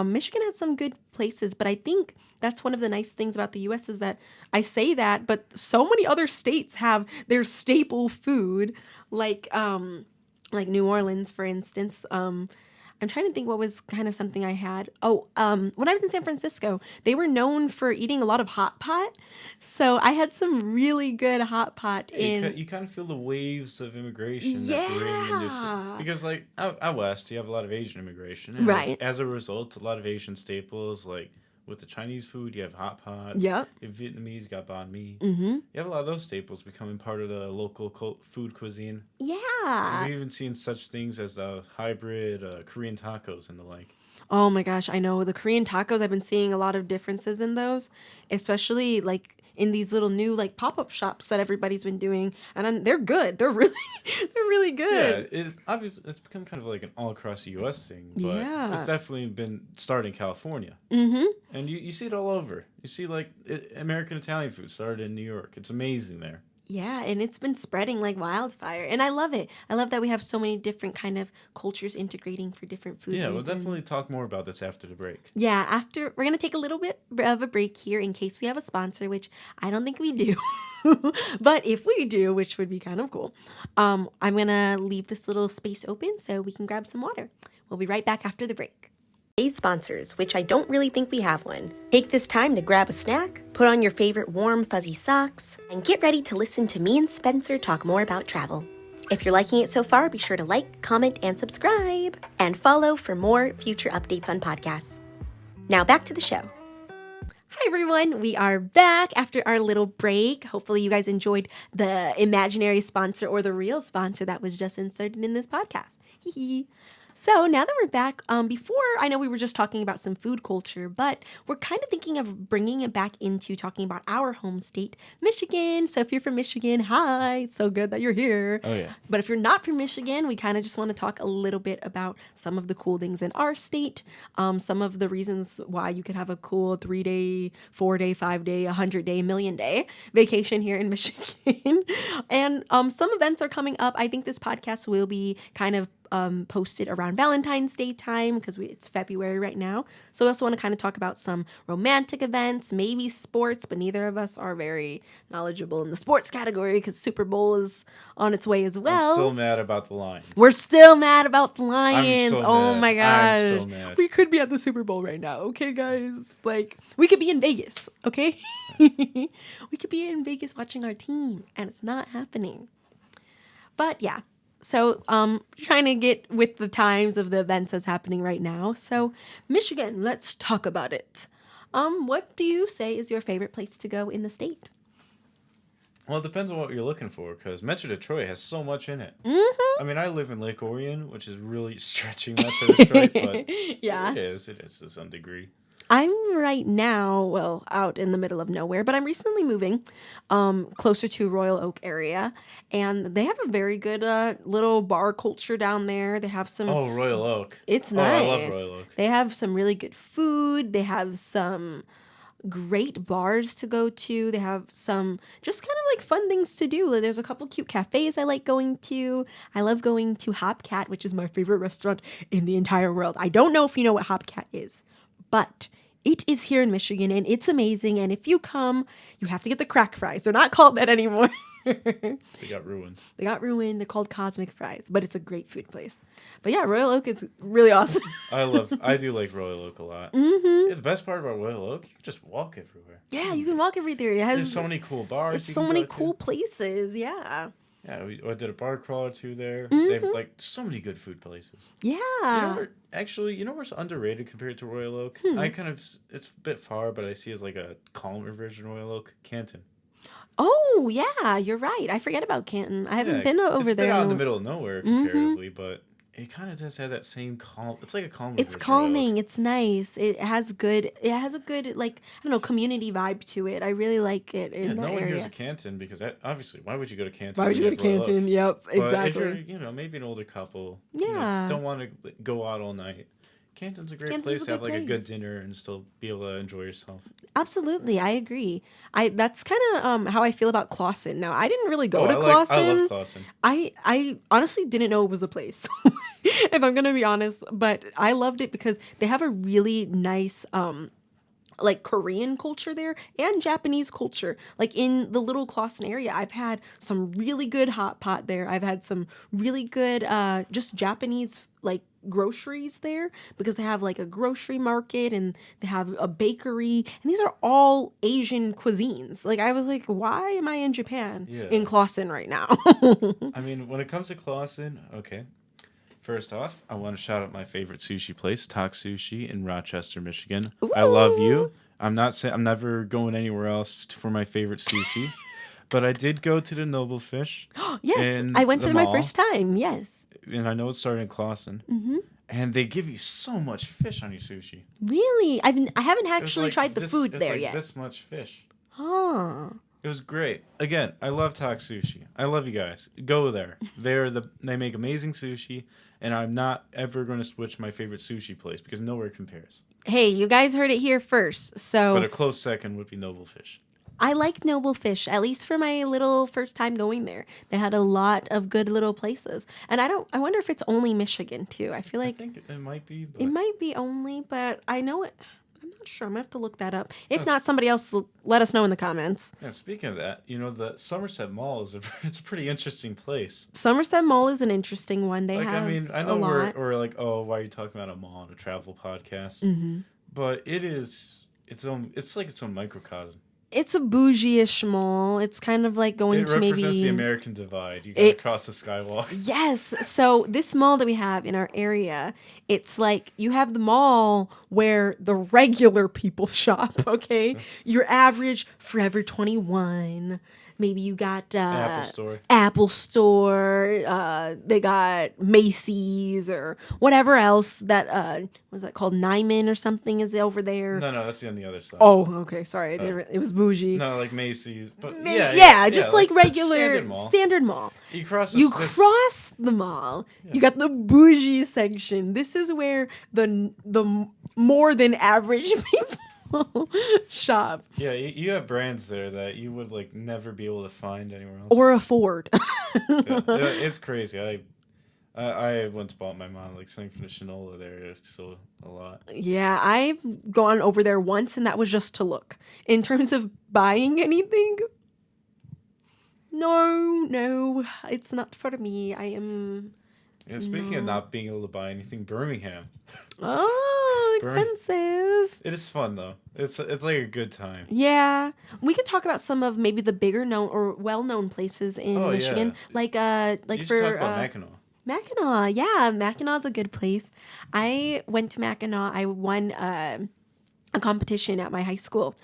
Michigan has some good places, but I think that's one of the nice things about the U.S. is that I say that, but so many other states have their staple food, like New Orleans, for instance. I'm trying to think what was kind of something I had. Oh, when I was in San Francisco, they were known for eating a lot of hot pot. So I had some really good hot pot You kind of feel the waves of immigration that bring in new food. Because, like, out west, you have a lot of Asian immigration. And Right. As a result, a lot of Asian staples, like, with the Chinese food, you have hot pot. Yep. If Vietnamese, you got banh mi. Mm-hmm. You have a lot of those staples becoming part of the local food cuisine. Yeah. We've even seen such things as hybrid Korean tacos and the like. Oh my gosh, I know. The Korean tacos, I've been seeing a lot of differences in those, especially like in these little new like pop-up shops that everybody's been doing. And they're good. They're really good. Yeah, obviously it's become kind of like an all across the U.S. thing, but Yeah. it's definitely been started in California. Mm-hmm. And you see it all over. You see, like, American Italian food started in New York. It's amazing there. Yeah, and it's been spreading like wildfire, and I love it. I love that we have so many different kind of cultures integrating for different food Yeah, we'll reasons. definitely talk more about this after the break. Yeah, after we're gonna take a little bit of a break here in case we have a sponsor, which I don't think we do. But if we do, which would be kind of cool, I'm gonna leave this little space open so we can grab some water. We'll be right back after the break. Today's sponsors, which I don't really think we have one. Take this time to grab a snack, put on your favorite warm, fuzzy socks, and get ready to listen to me and Spencer talk more about travel. If you're liking it so far, be sure to like, comment, and subscribe, and follow for more future updates on podcasts. Now back to the show. Hi everyone, we are back after our little break. Hopefully you guys enjoyed the imaginary sponsor or the real sponsor that was just inserted in this podcast. So now that we're back, before, I know we were just talking about some food culture, but we're kind of thinking of bringing it back into talking about our home state, Michigan. So if you're from Michigan, hi, it's so good that you're here. Oh, yeah. But if you're not from Michigan, we kind of just want to talk a little bit about some of the cool things in our state, some of the reasons why you could have a cool 3-day, 4-day, 5-day, 100-day, million-day vacation here in Michigan. And some events are coming up. I think this podcast will be kind of posted around Valentine's Day time because it's February right now. So we also want to kind of talk about some romantic events, maybe sports, but neither of us are very knowledgeable in the sports category because Super Bowl is on its way as well. I'm still mad about the Lions. We're still mad about the Lions. I'm so oh mad. my gosh. I'm so mad. We could be at the Super Bowl right now, okay, guys? Like, we could be in Vegas, okay? We could be in Vegas watching our team, and it's not happening. But yeah. So, trying to get with the times of the events that's happening right now. So, Michigan, let's talk about it. What do you say is your favorite place to go in the state? Well, it depends on what you're looking for, because Metro Detroit has so much in it. Mm-hmm. I mean, I live in Lake Orion, which is really stretching Metro Detroit, but yeah. it is to some degree. I'm right now, well, out in the middle of nowhere, but I'm recently moving closer to Royal Oak area, and they have a very good little bar culture down there. They have some... Oh, Royal Oak. It's nice. I love Royal Oak. They have some really good food. They have some great bars to go to. They have some just kind of like fun things to do. There's a couple cute cafes I like going to. I love going to Hopcat, which is my favorite restaurant in the entire world. I don't know if you know what Hopcat is, but it is here in Michigan, and it's amazing. And if you come, you have to get the crack fries. They're not called that anymore. They got ruined. They're called Cosmic Fries, but it's a great food place. But yeah, Royal Oak is really awesome. I do like Royal Oak a lot. Mm-hmm. Yeah, the best part about Royal Oak, you can just walk everywhere. Yeah, you can walk everywhere. There's so many cool bars. There's so many cool places. Yeah. Yeah, I did a bar crawl or two there. Mm-hmm. They have like so many good food places. Yeah. You know where's underrated compared to Royal Oak? It's a bit far, but I see it as like a calmer version of Royal Oak, Canton. Oh, yeah, you're right. I forget about Canton. I haven't been over it's there. It's out in the middle of nowhere comparatively, but it kind of does have that same calm. It's like a calmer It's version calming. It's nice. It has a good like, I don't know, community vibe to it. I really like it in that no one area. hears of Canton because obviously, why would you go to Canton? Why would you go to Canton? Yep, exactly. But if you're, maybe an older couple, don't want to go out all night. Canton's a great place to have like a good dinner and still be able to enjoy yourself. Absolutely, I agree. That's kind of how I feel about Clawson. Now, I didn't really go to Clawson. I love Clawson. I honestly didn't know it was a place, if I'm gonna be honest. But I loved it because they have a really nice like Korean culture there and Japanese culture. Like in the little Clawson area, I've had some really good hot pot there. I've had some really good just Japanese like groceries there because they have like a grocery market and they have a bakery, and these are all Asian cuisines. Like I was like, why am I in Japan in Clawson right now? I mean, when it comes to Clawson, okay. First off, I want to shout out my favorite sushi place, Talk Sushi in Rochester, Michigan. Ooh. I love you. I'm never going anywhere else for my favorite sushi, but I did go to the Noble Fish. Yes, I went for my first time. Yes. And I know it started in Clawson. Mm-hmm. And they give you so much fish on your sushi. Really? I haven't actually tried the food there yet. This much fish. Huh. It was great. Again, I love Talk Sushi. I love you guys. Go there. They make amazing sushi, and I'm not ever going to switch my favorite sushi place because nowhere compares. Hey, you guys heard it here first. So, but a close second would be Noble Fish. I like Noble Fish, at least for my little first time going there. They had a lot of good little places. And I wonder if it's only Michigan too. I feel I like think it might be, it but might be only, but I know it. I'm not sure. I'm going to have to look that up. If Yes. not, somebody else let us know in the comments. yeah. Speaking of that, the Somerset Mall it's a pretty interesting place. Somerset Mall is an interesting one. They Like, have I mean, I a know lot. we're like, oh, why are you talking about a mall on a travel podcast? Mm-hmm. But it is its own. It's like its own microcosm. It's a bougie-ish mall. It's kind of like going It to represents maybe... the American divide. You gotta cross the skywalk. Yes. So this mall that we have in our area, it's like you have the mall where the regular people shop, okay? Your average Forever 21. Maybe you got Apple Store. They got Macy's or whatever else that was that called Nyman or something is over there. No, that's on the other side. Oh, okay. Sorry, it was bougie. No, like Macy's, but Just like regular standard mall. You cross the mall. Yeah. You got the bougie section. This is where the more than average people shop. Yeah, you have brands there that you would like never be able to find anywhere else or afford. It's crazy. I once bought my mom like something from the Shinola there. It's still a lot. Yeah, I've gone over there once, and that was just to look. In terms of buying anything, no, it's not for me. I am. Yeah, speaking of not being able to buy anything, Birmingham. Oh, expensive. It is fun though. It's like a good time. Yeah, we could talk about some of maybe the bigger known or well known places in Michigan, like you should talk about Mackinac. Mackinac, yeah, Mackinac's a good place. I went to Mackinac. I won a competition at my high school,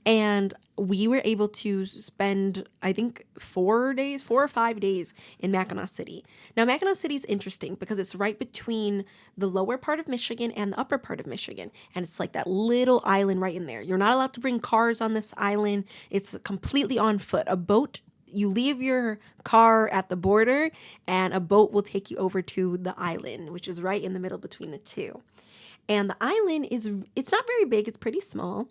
and we were able to spend, I think, 4 or 5 days in Mackinac City. Now, Mackinac City is interesting because it's right between the lower part of Michigan and the upper part of Michigan, and it's like that little island right in there. You're not allowed to bring cars on this island. It's completely on foot. A boat, you leave your car at the border, and a boat will take you over to the island, which is right in the middle between the two. And the island it's not very big. It's pretty small.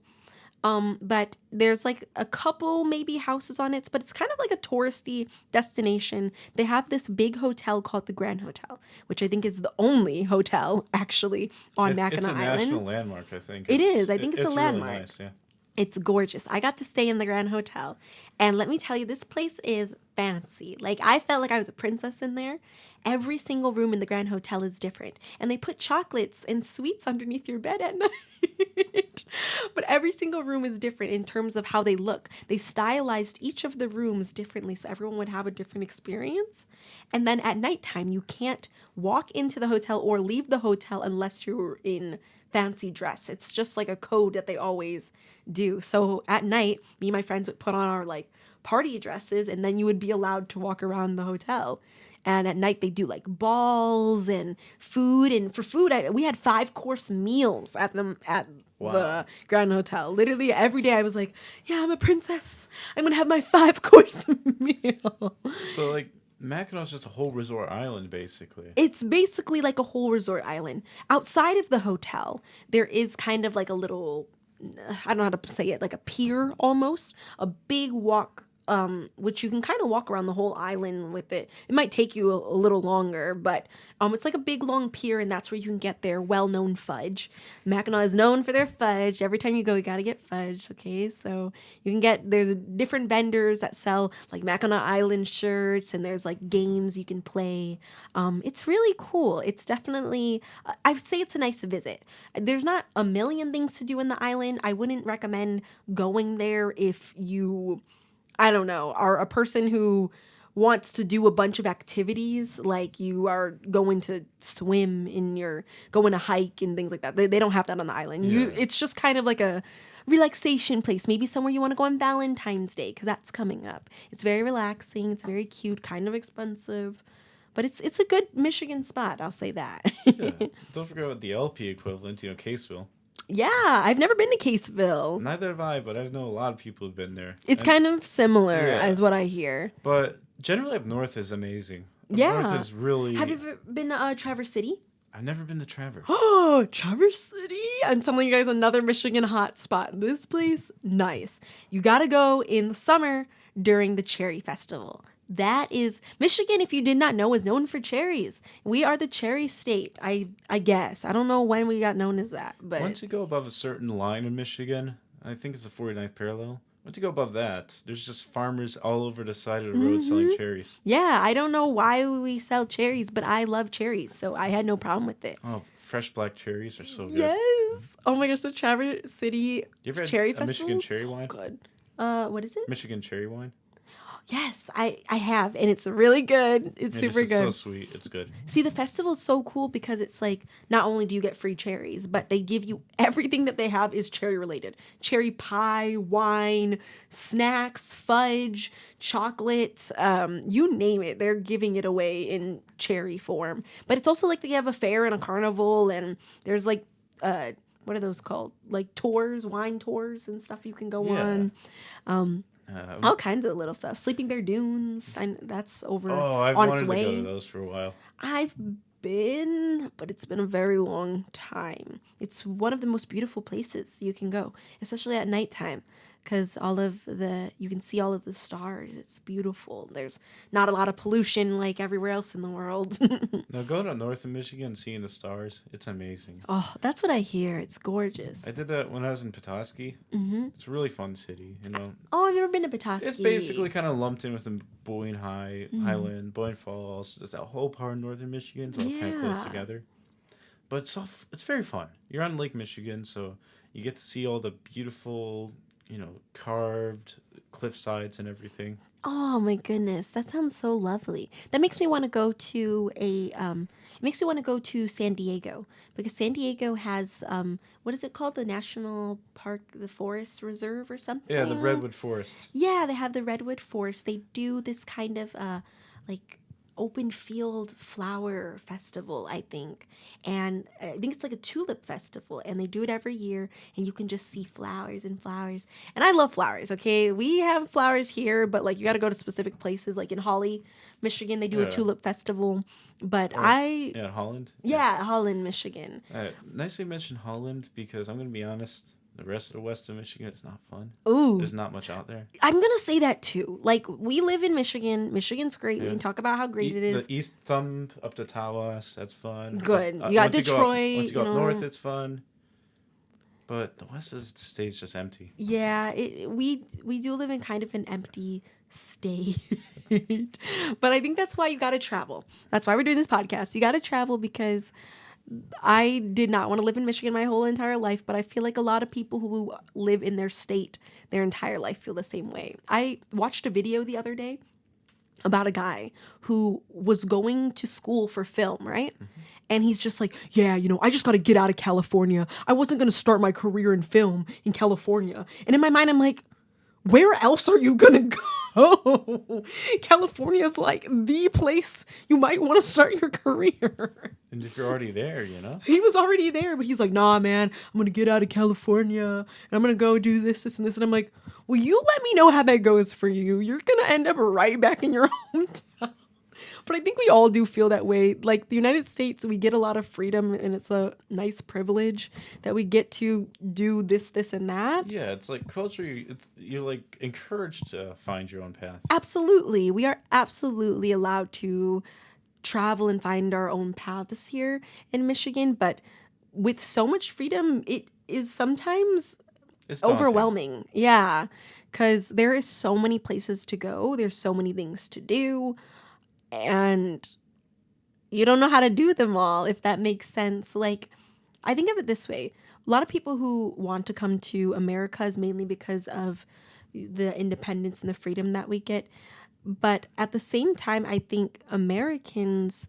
But there's like a couple maybe houses on it, but it's kind of like a touristy destination. They have this big hotel called the Grand Hotel, which I think is the only hotel actually on Mackinac Island. It's a national landmark, I think. It is. I think it's a landmark. Really nice, yeah. It's gorgeous. I got to stay in the Grand Hotel. And let me tell you, this place is fancy. Like, I felt like I was a princess in there. Every single room in the Grand Hotel is different. And they put chocolates and sweets underneath your bed at night. But every single room is different in terms of how they look. They stylized each of the rooms differently so everyone would have a different experience. And then at nighttime, you can't walk into the hotel or leave the hotel unless you're in fancy dress. It's just like a code that they always do. So at night, me and my friends would put on our like party dresses, and then you would be allowed to walk around the hotel. And at night they do like balls and food. And for food, we had 5-course meals at the Grand Hotel. Literally every day I was like, yeah, I'm a princess. I'm going to have my 5-course meal. So like Mackinac's just a whole resort island, basically. It's basically like a whole resort island. Outside of the hotel, there is kind of like a little, I don't know how to say it, like a pier almost, a big walk, which you can kind of walk around the whole island with it. It might take you a little longer, but it's like a big long pier, and that's where you can get their well-known fudge. Mackinac is known for their fudge. Every time you go, you gotta get fudge, okay? So you can there's different vendors that sell like Mackinac Island shirts, and there's like games you can play. It's really cool. It's definitely, I would say it's a nice visit. There's not a million things to do in the island. I wouldn't recommend going there if you, I don't know, are a person who wants to do a bunch of activities, like you are going to swim going to hike and things like that. They don't have that on the island. Yeah. It's just kind of like a relaxation place, maybe somewhere you want to go on Valentine's Day, because that's coming up. It's very relaxing. It's very cute, kind of expensive. But it's a good Michigan spot, I'll say that. Yeah. Don't forget about the LP equivalent, Caseville. Yeah, I've never been to Caseville. Neither have I, but I know a lot of people who've been there. It's kind of similar as what I hear. But generally up north is amazing. Up north is really... Have you ever been to Traverse City? I've never been to Traverse. Oh, Traverse City. I'm telling you guys another Michigan hot spot. This place, nice. You got to go in the summer during the cherry festival. That is Michigan, if you did not know, is known for cherries. We are the cherry state, I guess. I don't know when we got known as that, but Once you go above a certain line in Michigan, I think it's the 49th parallel. Once you go above that, there's just farmers all over the side of the road selling cherries. yeah, I don't know why we sell cherries, but I love cherries, so I had no problem with it. Oh, fresh black cherries are so good. Yes. Oh my gosh, the Traverse City You ever had cherry a festival. Michigan cherry wine? Good. What is it? Michigan cherry wine? Yes, I have, and it's really good. It's super It's good. so sweet. It's good. See, the festival is so cool because it's like not only do you get free cherries, but they give you everything that they have is cherry related. Cherry pie, wine, snacks, fudge, chocolate, you name it. They're giving it away in cherry form. But it's also like they have a fair and a carnival, and there's like what are those called? Like tours, wine tours and stuff you can go on. All kinds of little stuff. Sleeping Bear Dunes. That's over I've on wanted its way. to go to those for a while. I've been, but it's been a very long time. It's one of the most beautiful places you can go, especially at nighttime, because you can see all of the stars. It's beautiful. There's not a lot of pollution like everywhere else in the world. Now, going up north in Michigan and seeing the stars, it's amazing. Oh, that's what I hear. It's gorgeous. I did that when I was in Petoskey. Mm-hmm. It's a really fun city, you know. Oh, I've never been to Petoskey. It's basically kind of lumped in with the Boyne Highland, Boyne Falls. It's that whole part of northern Michigan. It's all kind of close together. But it's very fun. You're on Lake Michigan, so you get to see all the beautiful, carved cliff sides and everything. Oh my goodness, that sounds so lovely. That makes me want to go to it makes me want to go to San Diego because San Diego has what is it called? The National Park, the Forest Reserve or something? Yeah, the Redwood Forest. Yeah, they have the Redwood Forest. They do this kind of like open field flower festival, I think. And I think it's like a tulip festival, and they do it every year, and you can just see flowers and flowers. And I love flowers, okay? We have flowers here, but like you got to go to specific places. Like in Holly, Michigan, they do a tulip festival. But Yeah, Holland? Yeah, Holland, Michigan. Nicely mentioned Holland because I'm going to be honest, the rest of the west of Michigan, it's not fun. Ooh. There's not much out there. I'm going to say that too. Like, we live in Michigan. Michigan's great. We can talk about how great it is. The East Thumb up to Tawas, that's fun. Good. You got Detroit. Once you go up north, it's fun. But the west of the state's just empty. Yeah, we do live in kind of an empty state. But I think that's why you got to travel. That's why we're doing this podcast. You got to travel because I did not want to live in Michigan my whole entire life, but I feel like a lot of people who live in their state their entire life feel the same way. I watched a video the other day about a guy who was going to school for film, right? Mm-hmm. And he's just like, yeah, I just got to get out of California. I wasn't going to start my career in film in California. And in my mind, I'm like, where else are you going to go? California's like the place you might want to start your career. And if you're already there, He was already there, but he's like, nah, man, I'm going to get out of California and I'm going to go do this, and this. And I'm like, well, you let me know how that goes for you. You're going to end up right back in your hometown. But I think we all do feel that way. Like the United States, we get a lot of freedom, and it's a nice privilege that we get to do this, and that. Yeah, it's like culture. You're like encouraged to find your own path. Absolutely. We are absolutely allowed to travel and find our own paths here in Michigan. But with so much freedom, it is sometimes it's overwhelming. Yeah, because there is so many places to go. There's so many things to do. And you don't know how to do them all, if that makes sense. Like, I think of it this way. A lot of people who want to come to America is mainly because of the independence and the freedom that we get. But at the same time, I think Americans,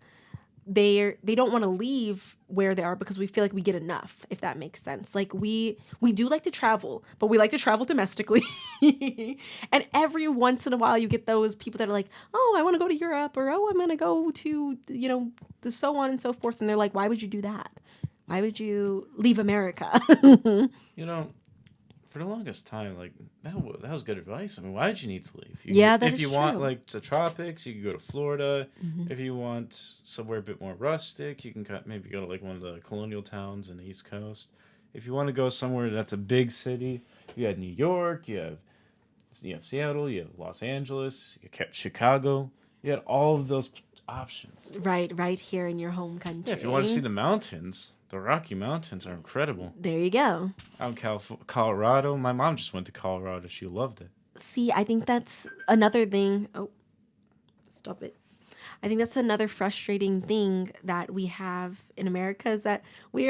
they don't want to leave where they are because we feel like we get enough, if that makes sense. Like we do like to travel, but we like to travel domestically. And every once in a while you get those people that are like, oh, I want to go to Europe, or oh, I'm going to go to, the so on and so forth. And they're like, why would you do that? Why would you leave America? for the longest time, like that was good advice. I mean, why did you need to leave? Yeah, that if is you want true. like the tropics, you can go to Florida. Hmm. If you want somewhere a bit more rustic, you can maybe go to like one of the colonial towns in the East Coast. If you want to go somewhere that's a big city, you have New York, you have Seattle, you have Los Angeles, you have Chicago. You had all of those options. Right here in your home Yeah, if you want to see country. the mountains, the Rocky Mountains are incredible. There you go. Out in Colorado, my mom just went to Colorado. She loved it. See, I think that's another thing. Oh, stop it. I think that's another frustrating thing that we have in America is that we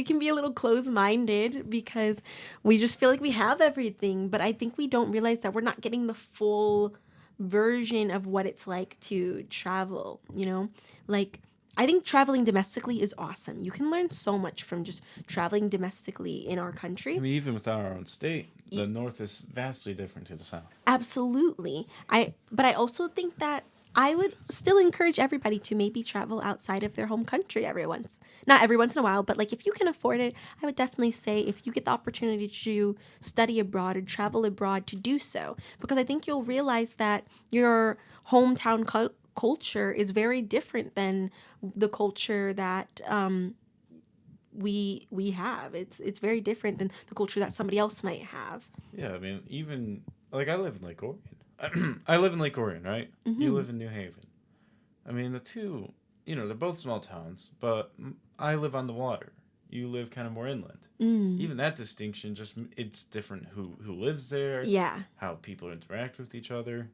can be a little closed-minded because we just feel like we have everything, but I think we don't realize that we're not getting the full version of what it's like to travel, you know? Like I think traveling domestically is awesome. You can learn so much from just traveling domestically in our I country. mean, even within our own state, the North is vastly different to the South. Absolutely. But I also think that I would still encourage everybody to maybe travel outside of their home country not every once in a while, but like if you can afford it, I would definitely say if you get the opportunity to study abroad or travel abroad to do so, because I think you'll realize that your hometown culture is very different than the culture that we have. It's very different than the culture that somebody else might have. Yeah, I mean, even like I live in Lake Orion. I live in Lake Orion, right? You Hmm. live in New Haven. I mean, the two, they're both small towns, but I live on the water. You live kind of more inland. Mm. Even that distinction, just it's different who lives there, Yeah. how people interact with each other,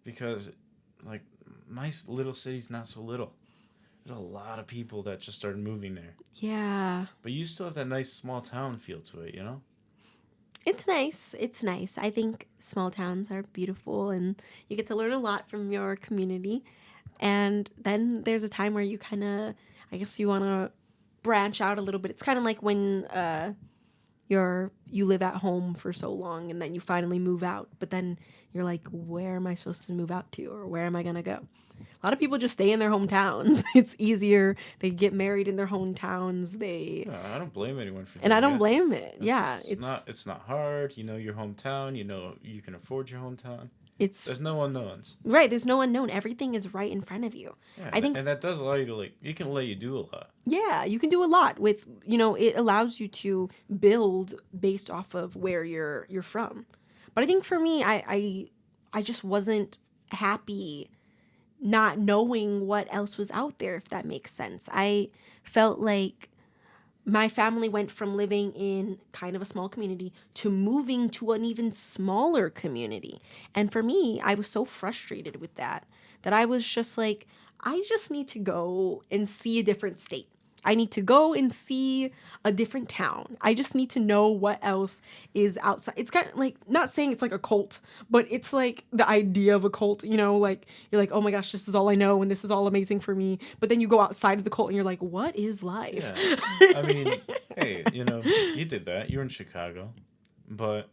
because like my little city's not so little. There's a lot of people that just started moving there, Yeah. but you still have that nice small town feel to it, you know? It's nice. It's nice. I think small towns are beautiful and you get to learn a lot from your community. And then there's a time where you kind of, I guess you want to branch out a little bit. It's kind of like when you live at home for so long and then you finally move out, but then you're like, where am I supposed to move out to or where am I going to go? A lot of people just stay in their hometowns. It's easier. They get married in their hometowns. Yeah, I don't blame anyone for And I doing don't it. blame it. Yeah, It's not hard. You know your hometown. You know you can afford your hometown. it's There's no unknowns. right. There's no unknown. Everything is right in front of you. Yeah, I think and that does allow you to it can let you do a lot. yeah, you can do a lot with, it allows you to build based off of where you're from. But I think for me, I just wasn't happy not knowing what else was out there, if that makes sense. I felt like my family went from living in kind of a small community to moving to an even smaller community. And for me, I was so frustrated with that I was just like, I just need to go and see a different state. I need to go and see a different town. I just need to know what else is outside. It's kind of like, not saying it's like a cult, but it's like the idea of a cult, like you're like, oh my gosh, this is all I know and this is all amazing for me. But then you go outside of the cult and you're like, what is life? Yeah, I mean, hey, you did that. You were in Chicago, but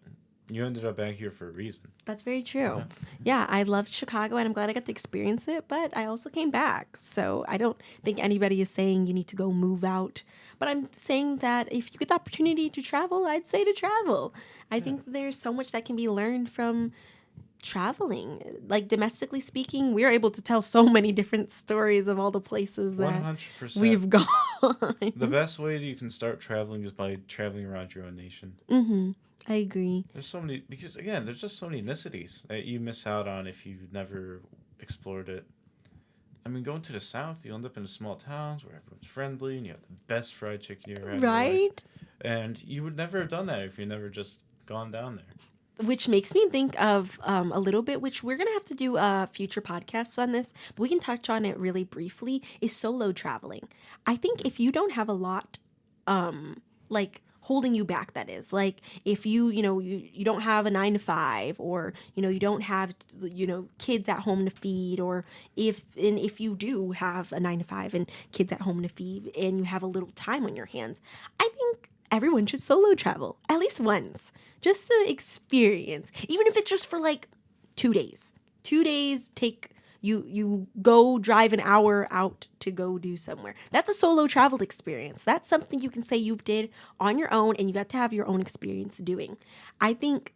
you ended up back here for a reason. That's very true. Yeah, I loved Chicago and I'm glad I got to experience it, but I also came back. So I don't think anybody is saying you need to go move out. But I'm saying that if you get the opportunity to travel, I'd say to travel. I think there's so much that can be learned from traveling. Like domestically speaking, we're able to tell so many different stories of all the places that 100%. we've gone. The best way that you can start traveling is by traveling around your own nation. Mm-hmm. I agree. There's so many, because again, there's just so many ethnicities that you miss out on if you never explored it. I mean, going to the South, you end up in small towns where everyone's friendly and you have the best fried chicken you ever had in your life. Right? And you would never have done that if you never just gone down there. Which makes me think of a little bit, which we're going to have to do future podcasts on this, but we can touch on it really briefly, is solo traveling. I think if you don't have a lot, like holding you back, that is, like if you don't have a 9 to 5 or, you don't have, kids at home to feed, or if you do have a 9 to 5 and kids at home to feed and you have a little time on your hands, I think everyone should solo travel at least once. Just the experience, even if it's just for like 2 days. 2 days, take You go drive an hour out to go do somewhere. That's a solo travel experience. That's something you can say you've did on your own and you got to have your own experience doing. I think,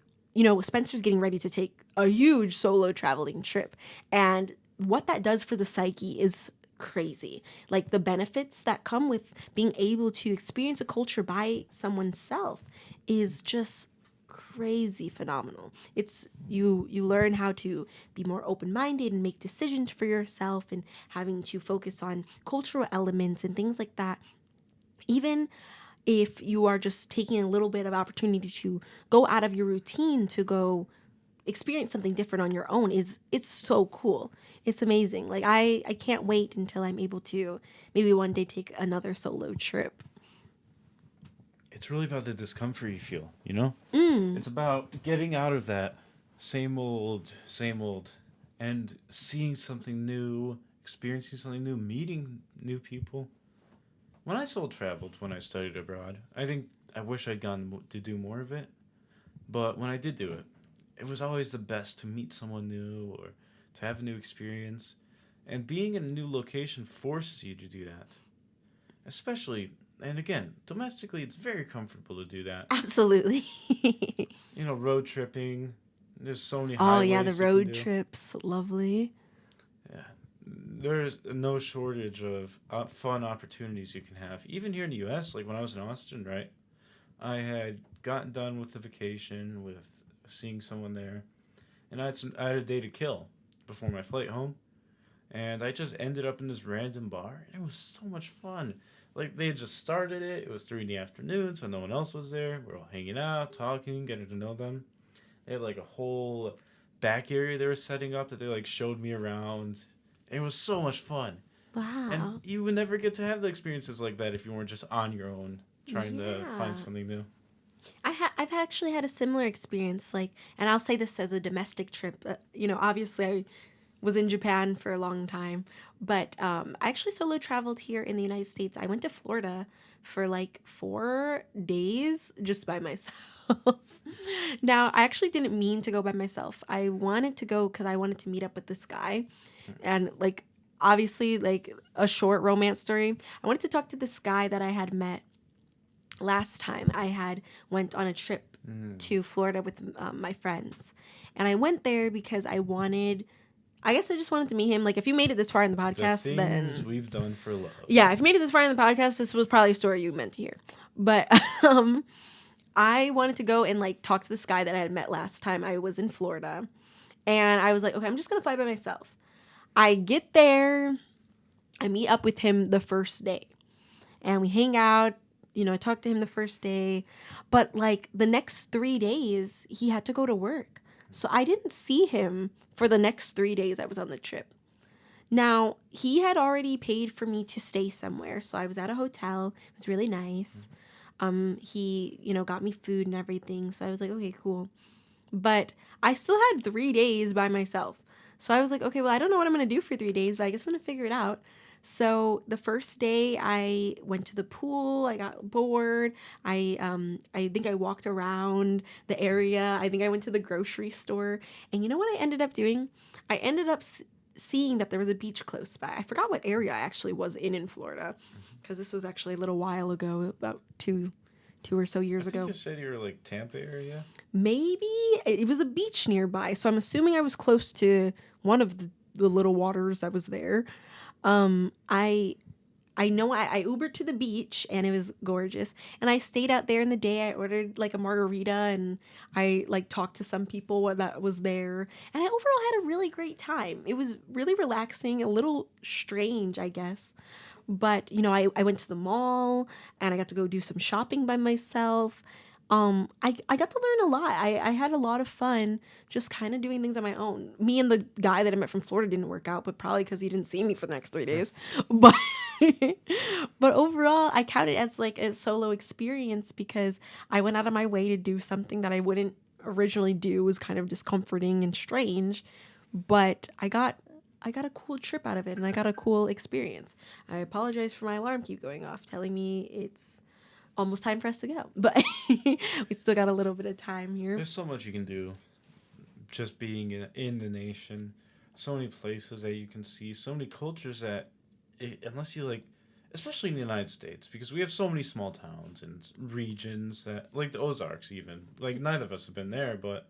Spencer's getting ready to take a huge solo traveling trip. And what that does for the psyche is crazy. Like the benefits that come with being able to experience a culture by someone's self is just crazy phenomenal. It's you learn how to be more open-minded and make decisions for yourself and having to focus on cultural elements and things like that. Even if you are just taking a little bit of opportunity to go out of your routine to go experience something different on your own, it's so cool. It's amazing. Like I can't wait until I'm able to maybe one day take another solo trip. It's really about the discomfort you feel, you know? It's about getting out of that same old, and seeing something new, experiencing something new, meeting new people. When I solo traveled, when I studied abroad, I think I wish I'd gone to do more of it. But when I did do it, it was always the best to meet someone new or to have a new experience. And being in a new location forces you to do that. Especially, and again, domestically, it's very comfortable to do that. Absolutely. Road tripping. There's so many Oh highways yeah, the you can road do. trips, lovely. Yeah. There's no shortage of fun opportunities you can have. Even here in the U.S., like when I was in Austin, right? I had gotten done with the vacation, with seeing someone there, and I had a day to kill before my flight home, and I just ended up in this random bar, and it was so much fun. Like they had just started it. It was 3 in the afternoon, so no one else was there. We are all hanging out, talking, getting to know them. They had like a whole back area they were setting up that they like showed me around. It was so much fun. And Wow. you would never get to have the experiences like that if you weren't just on your own trying to find Yeah. something new. I've actually had a similar experience, like, and I'll say this as a domestic trip. Obviously I was in Japan for a long time, but I actually solo traveled here in the United States. I went to Florida for like 4 days just by myself. Now, I actually didn't mean to go by myself. I wanted to go because I wanted to meet up with this guy, and like obviously like a short romance story. I wanted to talk to this guy that I had met last time I had went on a trip to Florida with my friends, and I went there because I guess I just wanted to meet him. Like, if you made it this far in the The podcast, things then we've done for love. yeah, if you made it this far in the podcast, this was probably a story you meant to hear. But I wanted to go and like talk to this guy that I had met last time I was in Florida, and I was like, okay, I'm just gonna fly by myself. I get there, I meet up with him the first day, and we hang out. I talked to him the first day, but like the next 3 days, he had to go to work. So I didn't see him for the next 3 days I was on the trip. Now, he had already paid for me to stay somewhere. So I was at a hotel. It was really nice. He, got me food and everything. So I was like, okay, cool. But I still had 3 days by myself. So I was like, okay, well, I don't know what I'm going to do for 3 days, but I guess I'm going to figure it out. So the first day I went to the pool, I got bored. I think I walked around the area. I think I went to the grocery store. And you know what I ended up doing? I ended up seeing that there was a beach close by. I forgot what area I actually was in Florida, because this was actually a little while ago, about two or so years I ago. think you said you were like Tampa area. Maybe it was a beach nearby, so I'm assuming I was close to one of the little waters that was there. I know I Ubered to the beach and it was gorgeous. And I stayed out there in the day. I ordered like a margarita and I like talked to some people that was there. And I overall had a really great time. It was really relaxing, a little strange, I guess. But, I went to the mall and I got to go do some shopping by myself. I got to learn a lot. I had a lot of fun just kind of doing things on my own. Me and the guy that I met from Florida didn't work out, but probably because he didn't see me for the next 3 days. But but overall, I count it as like a solo experience because I went out of my way to do something that I wouldn't originally do. It was kind of discomforting and strange, but I got a cool trip out of it and I got a cool experience. I apologize for my alarm keep going off, telling me it's almost time for us to go, but we still got a little bit of time here. There's so much you can do just being in the nation. so many places that you can see, so many cultures that, unless you like, especially in the United States, because we have so many small towns and regions that, like the Ozarks even, like neither of us have been there, but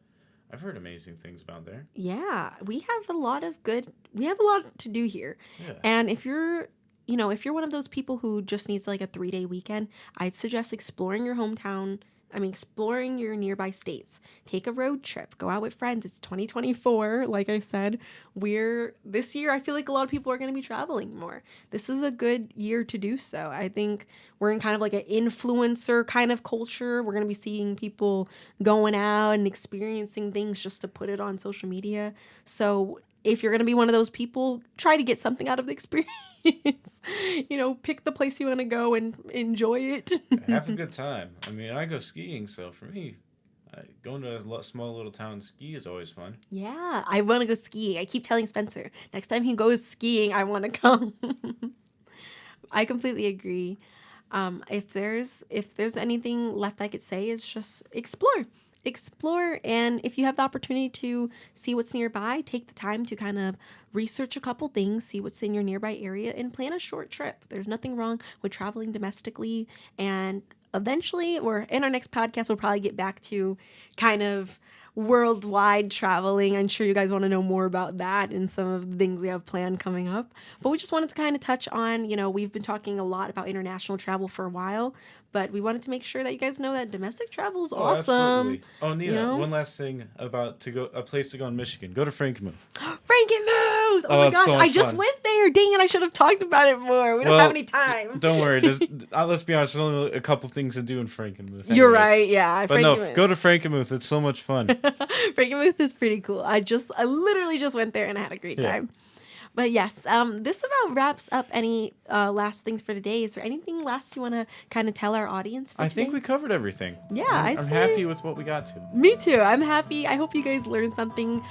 I've heard amazing things about there. Yeah, we have a lot to do here. Yeah. And if you're one of those people who just needs like a 3-day weekend, I'd suggest exploring your hometown. Exploring your nearby states. Take a road trip. Go out with friends. It's 2024. Like I said, this year, I feel like a lot of people are going to be traveling more. This is a good year to do so. I think we're in kind of like an influencer kind of culture. We're going to be seeing people going out and experiencing things just to put it on social media. So if you're going to be one of those people, try to get something out of the experience. Pick the place you want to go and enjoy it. Have a good time. I go skiing, so for me, going to a small little town ski is always fun. Yeah, I want to go skiing. I keep telling Spencer, next time he goes skiing, I want to come. I completely agree. If there's anything left I could say, is just explore. And if you have the opportunity to see what's nearby, take the time to kind of research a couple things, see what's in your nearby area, and plan a short trip. There's nothing wrong with traveling domestically, and eventually, or in our next podcast, we'll probably get back to kind of worldwide traveling. I'm sure you guys want to know more about that and some of the things we have planned coming up. But we just wanted to kind of touch on, we've been talking a lot about international travel for a while, but we wanted to make sure that you guys know that domestic travel is awesome. Absolutely. Oh, Nina, one last thing about a place to go in Michigan. Go to Frankenmuth. Frankenmuth! Oh my gosh, so I just went there. Dang it, I should have talked about it more. We don't have any time. Don't worry. Let's be honest, there's only a couple things to do in Frankenmuth. Anyways. You're right, yeah. But no, go to Frankenmuth. It's so much fun. Frankenmuth is pretty cool. I literally just went there and I had a great time. But yes, this about wraps up any last things for today. Is there anything last you want to kind of tell our audience for I think we covered everything. Yeah, I'm happy with what we got to. Me too. I'm happy. I hope you guys learned something.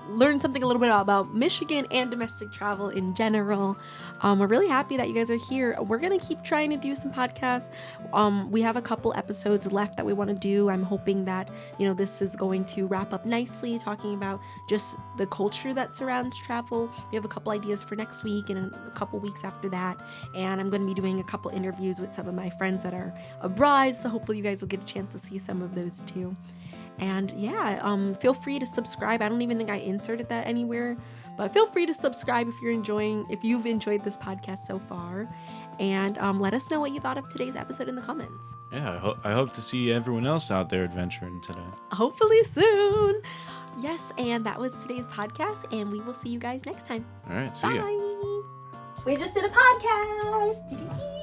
Learn something a little bit about Michigan and domestic travel in general. We're really happy that you guys are here. We're going to keep trying to do some podcasts. We have a couple episodes left that we want to do. I'm hoping that, this is going to wrap up nicely, talking about just the culture that surrounds travel. We have a couple ideas for next week and a couple weeks after that. And I'm going to be doing a couple interviews with some of my friends that are abroad. So hopefully you guys will get a chance to see some of those too. And feel free to subscribe. I don't even think I inserted that anywhere, but feel free to subscribe if you've enjoyed this podcast so far. And let us know what you thought of today's episode in the comments. Yeah, I hope to see everyone else out there adventuring today. Hopefully soon. Yes, and that was today's podcast, and we will see you guys next time. All right, see ya. Bye. We just did a podcast.